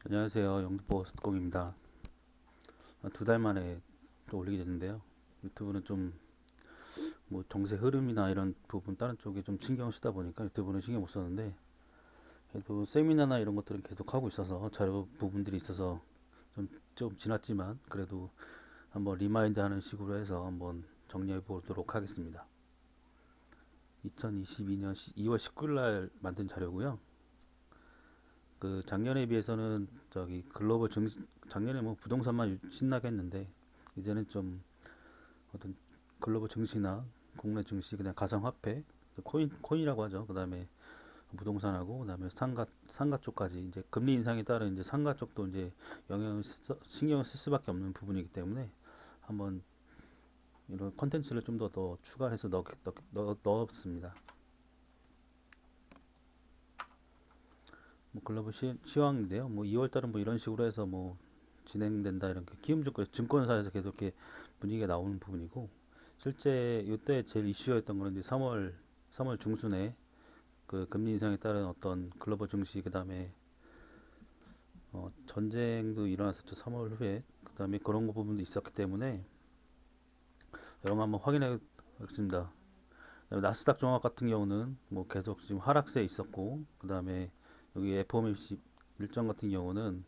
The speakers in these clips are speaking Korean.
안녕하세요. 영등포스트공입니다. 두 달 만에 또 올리게 됐는데요. 유튜브는 좀 뭐 정세 흐름이나 이런 부분 다른 쪽에 좀 신경 쓰다 보니까 유튜브는 신경 못 썼는데, 그래도 세미나나 이런 것들은 계속 하고 있어서 자료 부분들이 있어서 좀 지났지만 그래도 한번 리마인드 하는 식으로 해서 한번 정리해 보도록 하겠습니다. 2022년 2월 19일 날 만든 자료고요. 그 작년에 비해서는 저기 글로벌 작년에 뭐 부동산만 신나게 했는데 이제는 좀 어떤 글로벌 증시나 국내 증시, 그냥 가상화폐, 코인이라고 하죠. 그다음에 부동산하고 그다음에 상가 쪽까지 이제 금리 인상에 따른 이제 상가 쪽도 이제 신경을 쓸 수밖에 없는 부분이기 때문에 한번 이런 컨텐츠를 좀 더 추가해서 넣었습니다. 뭐 글로벌 시황인데요. 뭐 2월 달은 뭐 이런 식으로 해서 뭐 진행된다, 이렇게 키움증권 증권사에서 계속 이렇게 분위기가 나오는 부분이고, 실제 이때 제일 이슈였던 거는 이제 3월 중순에 그 금리 인상에 따른 어떤 글로벌 증시, 그다음에 전쟁도 일어났었죠. 3월 후에. 그다음에 그런 거 부분도 있었기 때문에 이런 거 한번 확인해 보겠습니다. 그다음에 나스닥 종합 같은 경우는 뭐 계속 지금 하락세에 있었고, 그다음에 여기 FOMC 일정 같은 경우는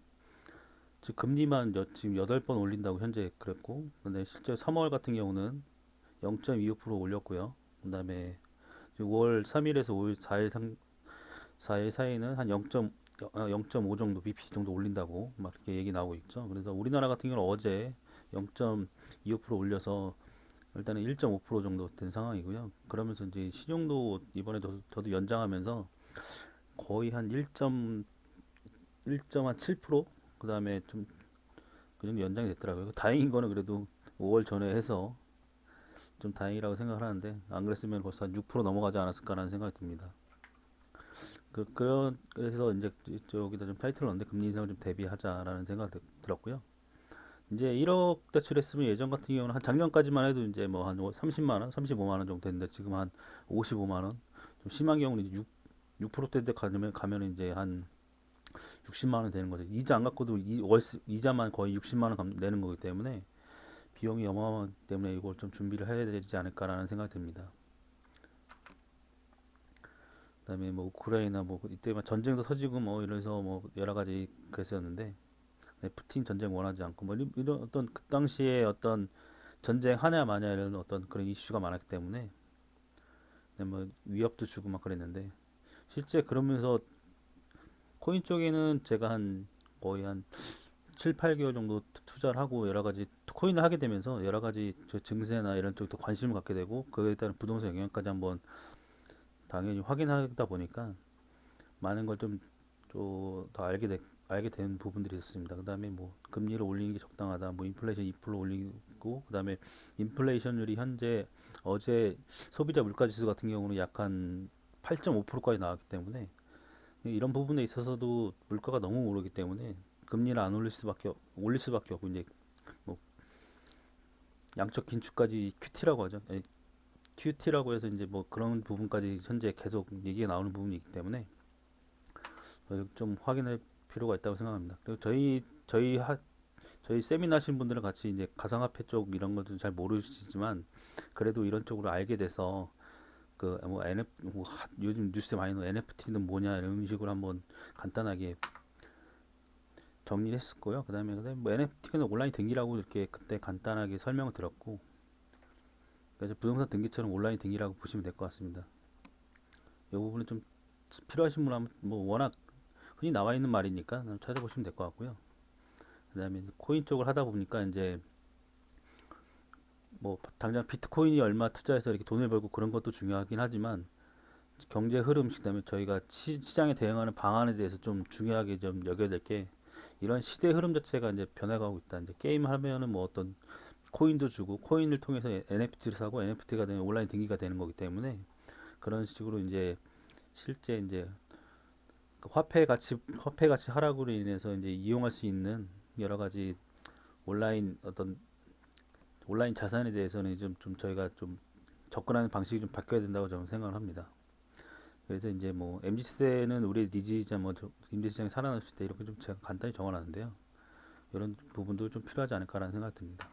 지금 금리만 지금 8번 올린다고 현재 그랬고, 근데 실제 3월 같은 경우는 0.25% 올렸고요. 그다음에 지금 5월 3일에서 5일 4일 사이는 한 0.5 정도 BP 정도 올린다고 막 이렇게 얘기 나오고 있죠. 그래서 우리나라 같은 경우는 어제 0.25% 올려서 일단은 1.5% 정도 된 상황이고요. 그러면서 이제 신용도 이번에도 저도 연장하면서 거의 한 1.7%, 그다음에 좀 그 정도 연장이 됐더라고요. 다행인 거는 그래도 5월 전에 해서 좀 다행이라고 생각을 하는데, 안 그랬으면 벌써 한 6% 넘어가지 않았을까라는 생각이 듭니다. 그래서 이제 저기다 좀 타이틀을 넣는데 금리 인상을 좀 대비하자라는 생각이 들었고요. 이제 1억 대출했으면 예전 같은 경우는 한 작년까지만 해도 이제 뭐 한 30만 원, 35만 원 정도 됐는데 지금 한 55만 원. 좀 심한 경우는 이제 6%대인데 가면 이제 한 60만 원 되는 거죠. 이자 안 갚고도 이자만 거의 60만 원 내는 거기 때문에 비용이 어마어마하기 때문에 이걸 좀 준비를 해야 되지 않을까라는 생각이 듭니다. 그다음에 뭐 우크라이나 뭐 이때 막 전쟁도 터지고 뭐 이래서 뭐 여러 가지 그랬었는데, 네, 푸틴 전쟁 원하지 않고 뭐 이런 어떤 그 당시에 어떤 전쟁 하냐 마냐 이런 어떤 그런 이슈가 많았기 때문에 뭐 위협도 주고 막 그랬는데, 실제 그러면서 코인 쪽에는 제가 한 거의 한 7, 8개월 정도 투자를 하고 여러 가지 코인을 하게 되면서 여러 가지 저 증세나 이런 쪽도 관심을 갖게 되고 그에 따른 부동산 영향까지 한번 당연히 확인하다 보니까 많은 걸 좀 더 알게 된 부분들이 있었습니다. 그다음에 뭐 금리를 올리는 게 적당하다, 뭐 인플레이션 2% 올리고, 그다음에 인플레이션율이 현재 어제 소비자 물가지수 같은 경우는 약 한 8.5%까지 나왔기 때문에 이런 부분에 있어서도 물가가 너무 오르기 때문에 금리를 안 올릴 수밖에 없고, 이제 뭐 양적 긴축까지 QT라고 하죠. QT라고 해서 이제 뭐 그런 부분까지 현재 계속 얘기가 나오는 부분이기 때문에 좀 확인할 필요가 있다고 생각합니다. 그리고 저희 세미나 하신 분들은 같이 이제 가상화폐 쪽 이런 것도 잘 모르시지만 그래도 이런 쪽으로 알게 돼서 그 뭐 요즘 뉴스에 많이 나오는 NFT는 뭐냐 이런 식으로 한번 간단하게 정리했었고요. 그다음에 뭐 NFT는 온라인 등기라고 이렇게 그때 간단하게 설명을 드렸고, 그래서 부동산 등기처럼 온라인 등기라고 보시면 될 것 같습니다. 이 부분은 좀 필요하신 분은 뭐 워낙 흔히 나와 있는 말이니까 찾아보시면 될 것 같고요. 그다음에 코인 쪽을 하다 보니까 이제 뭐 당장 비트코인이 얼마 투자해서 이렇게 돈을 벌고 그런 것도 중요하긴 하지만 경제 흐름, 그다음에 저희가 시장에 대응하는 방안에 대해서 좀 중요하게 좀 여겨야 될 게, 이런 시대 흐름 자체가 이제 변해가고 있다. 이제 게임 하면은 뭐 어떤 코인도 주고 코인을 통해서 NFT를 사고 NFT가 되면 온라인 등기가 되는 거기 때문에 그런 식으로 이제 실제 이제 그 화폐 가치 하락으로 인해서 이제 이용할 수 있는 여러 가지 온라인 어떤 온라인 자산에 대해서는 좀 저희가 좀 접근하는 방식이 좀 바뀌어야 된다고 저는 생각을 합니다. 그래서 이제 뭐 MZ 세대는 우리의 니즈이자 뭐 임대 시장이 살아날 수 있다 이렇게 좀 제가 간단히 적어놨는데요. 이런 부분도 좀 필요하지 않을까라는 생각이 듭니다.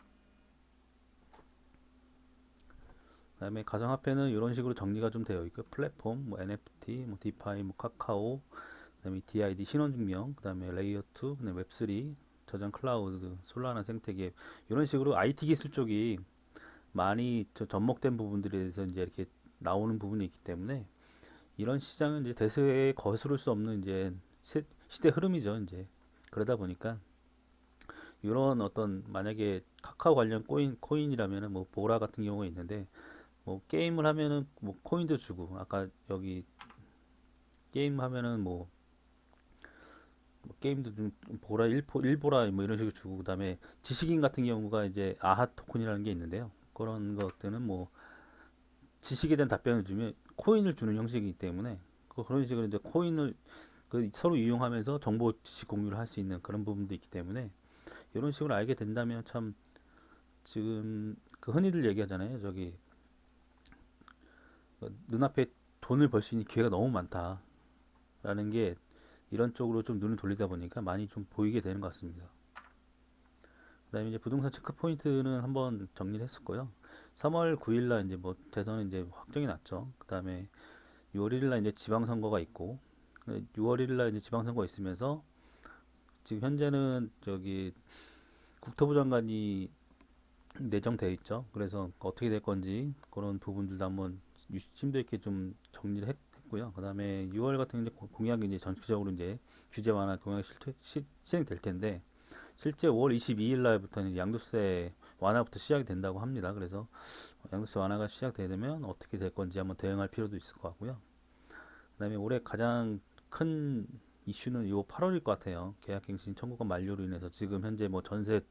그다음에 가상화폐는 이런 식으로 정리가 좀 되어 있고 플랫폼, 뭐 NFT, 뭐 디파이, 뭐 카카오, 그다음에 DID 신원증명, 그다음에 레이어 2, 그다음에 웹3, 저장 클라우드, 솔라나 생태계 이런 식으로 IT 기술 쪽이 많이 접목된 부분들에 대해서 이제 이렇게 나오는 부분이 있기 때문에 이런 시장은 이제 대세에 거스를 수 없는 이제 시대 흐름이죠. 이제 그러다 보니까 이런 어떤 만약에 카카오 관련 코인이라면은 뭐 보라 같은 경우가 있는데 뭐 게임을 하면은 뭐 코인도 주고 아까 여기 게임 하면은 뭐 게임도 좀 보라 일보라 뭐 이런 식으로 주고 그다음에 지식인 같은 경우가 이제 아하 토큰이라는 게 있는데요. 그런 것들은 뭐 지식에 대한 답변을 주면 코인을 주는 형식이기 때문에 그런 식으로 이제 코인을 서로 이용하면서 정보 지식 공유를 할 수 있는 그런 부분도 있기 때문에 이런 식으로 알게 된다면 참 지금 그 흔히들 얘기하잖아요. 저기 눈앞에 돈을 벌 수 있는 기회가 너무 많다라는 게 이런 쪽으로 좀 눈을 돌리다 보니까 많이 좀 보이게 되는 것 같습니다. 그다음에 이제 부동산 체크 포인트는 한번 정리를 했었고요. 3월 9일 날 이제 뭐 대선은 이제 확정이 났죠. 그다음에 6월 1일 날 이제 지방선거가 있고 6월 1일 날 이제 지방선거가 있으면서 지금 현재는 저기 국토부 장관이 내정돼 있죠. 그래서 어떻게 될 건지 그런 부분들도 한번 심도 있게 좀 정리를 했고요. 그다음에 6월 같은 경우 공약이 이제 전체적으로 이제 규제 완화 공약이 실행될 텐데 실제 5월 22일 날부터는 양도세 완화부터 시작이 된다고 합니다. 그래서 양도세 완화가 시작되면 어떻게 될 건지 한번 대응할 필요도 있을 것 같고요. 그다음에 올해 가장 큰 이슈는 요 8월일 것 같아요. 계약갱신 청구권 만료로 인해서 지금 현재 뭐 전세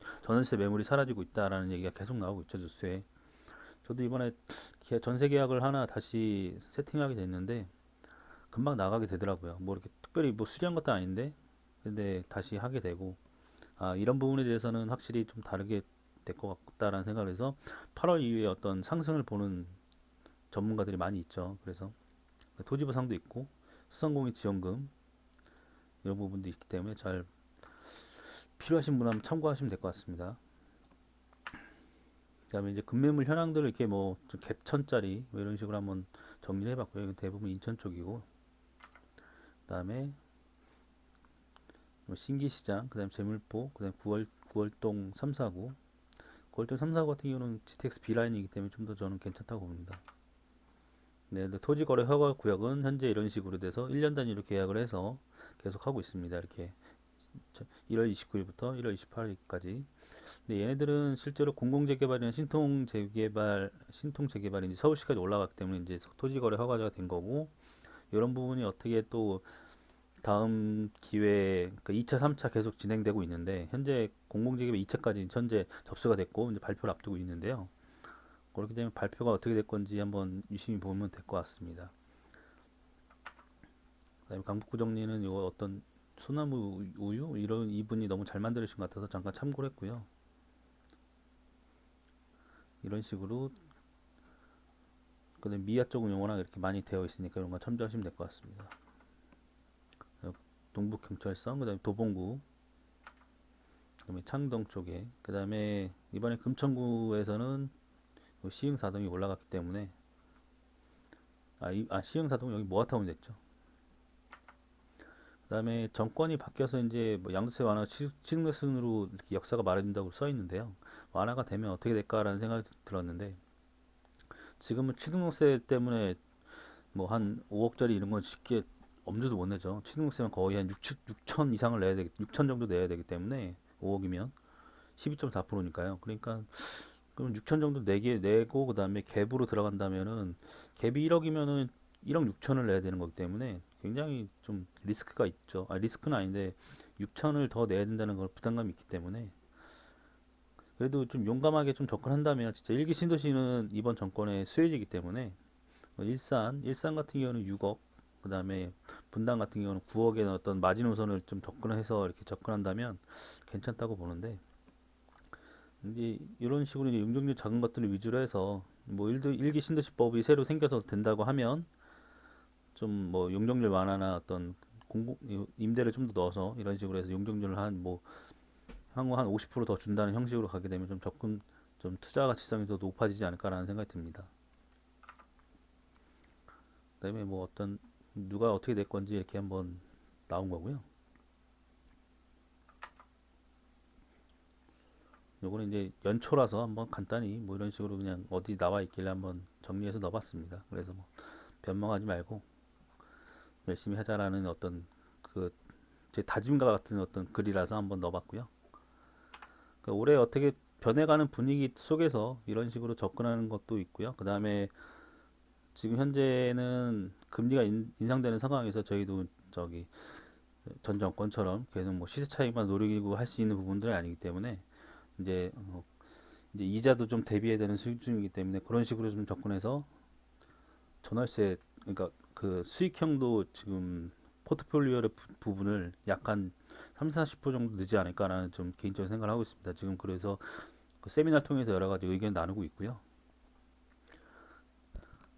매물이 사라지고 있다라는 얘기가 계속 나오고 있죠, 뉴스에. 저도 이번에 전세 계약을 하나 다시 세팅하게 됐는데 금방 나가게 되더라고요. 뭐 이렇게 특별히 뭐 수리한 것도 아닌데 근데 다시 하게 되고 이런 부분에 대해서는 확실히 좀 다르게 될 것 같다라는 생각을 해서 8월 이후에 어떤 상승을 보는 전문가들이 많이 있죠. 그래서 토지보상도 있고 수성공인 지원금 이런 부분도 있기 때문에 잘 필요하신 분 한번 참고하시면 될 것 같습니다. 그다음에 이제 급매물 현황들을 이렇게 뭐좀 갭천짜리 뭐 이런 식으로 한번 정리를 해봤고요. 이건 대부분 인천 쪽이고 그다음에 뭐 신기시장, 그다음에 재물포, 그다음에 구월동 349, 구월동 349 같은 경우는 GTX B 라인이기 때문에 좀 더 저는 괜찮다고 봅니다. 네, 근데 토지거래 허가 구역은 현재 이런 식으로 돼서 1년 단위로 계약을 해서 계속 하고 있습니다. 이렇게 1월 29일부터 1월 28일까지. 근데 얘네들은 실제로 공공재개발이나 신통재개발이 이제 서울시까지 올라갔기 때문에 이제 토지거래 허가가 된 거고 이런 부분이 어떻게 또 다음 기회에 그 2차, 3차 계속 진행되고 있는데 현재 공공재개발 2차까지 현재 접수가 됐고 이제 발표를 앞두고 있는데요. 그렇기 때문에 발표가 어떻게 될 건지 한번 유심히 보면 될 것 같습니다. 그다음에 강북구 정리는 요 어떤 소나무 우유 이런 이분이 너무 잘 만들으신 것 같아서 잠깐 참고를 했고요. 이런 식으로 그다음에 미아 쪽은 워낙 이렇게 많이 되어 있으니까 이런 거 참조하시면 될 것 같습니다. 동북경찰서, 그다음에 도봉구, 그다음에 창동 쪽에, 그다음에 이번에 금천구에서는 시흥사동이 올라갔기 때문에 시흥사동 여기 모아타운 됐죠. 그다음에 정권이 바뀌어서 이제 뭐 양도세 완화 취득세순으로 이렇게 역사가 말해진다고 써 있는데요. 완화가 되면 어떻게 될까라는 생각이 들었는데 지금은 취득세 때문에 뭐 한 5억짜리 이런 건 쉽게 엄두도 못 내죠. 취득세만 거의 한 6천 이상을 내야 되기 6천 정도 내야 되기 때문에 5억이면 12.4%니까요. 그러니까 그럼 6천 정도 내고 그다음에 갭으로 들어간다면은 갭이 1억이면은 1억 6천을 내야 되는 거기 때문에 굉장히 좀 리스크가 있죠. 리스크는 아닌데 6천을 더 내야 된다는 걸 부담감이 있기 때문에 그래도 좀 용감하게 좀 접근한다면 진짜 일기 신도시는 이번 정권의 수혜지이기 때문에 일산 같은 경우는 6억, 그다음에 분당 같은 경우는 9억의 어떤 마지노선을 좀 접근해서 이렇게 접근한다면 괜찮다고 보는데 이제 이런 식으로 이제 용적률 작은 것들을 위주로 해서 뭐 일기 신도시법이 새로 생겨서 된다고 하면 좀 뭐 용적률 완화나 어떤 공공 임대를 좀 더 넣어서 이런 식으로 해서 용적률을 한 뭐 향후 한 50%더 준다는 형식으로 가게 되면 좀 접근 좀 투자 가치성이 더 높아지지 않을까라는 생각이 듭니다. 그다음에 뭐 어떤 누가 어떻게 될 건지 이렇게 한번 나온 거고요. 요거는 이제 연초라서 한번 간단히 뭐 이런 식으로 그냥 어디 나와 있길래 한번 정리해서 넣어봤습니다. 그래서 뭐 변명하지 말고 열심히 하자라는 어떤 그 제 다짐과 같은 어떤 글이라서 한번 넣어봤고요. 그러니까 올해 어떻게 변해가는 분위기 속에서 이런 식으로 접근하는 것도 있고요. 그 다음에 지금 현재는 금리가 인상되는 상황에서 저희도 저기 전 정권처럼 계속 뭐 시세 차익만 노리고 할 수 있는 부분들은 아니기 때문에 이제 이제 이자도 좀 대비해야 되는 수준이기 때문에 그런 식으로 좀 접근해서 전월세 그러니까 그 수익형도 지금 포트폴리오의 부분을 약간 30, 40% 정도 늦지 않을까라는 좀 개인적인 생각을 하고 있습니다. 지금 그래서 그 세미나 통해서 여러 가지 의견 나누고 있고요.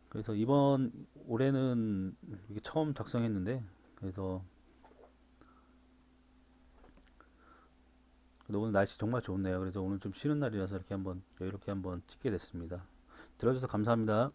그래서 이번 올해는 이게 처음 작성했는데 그래서 오늘 날씨 정말 좋네요. 그래서 오늘 좀 쉬는 날이라서 이렇게 한번 여유롭게 한번 찍게 됐습니다. 들어줘서 감사합니다.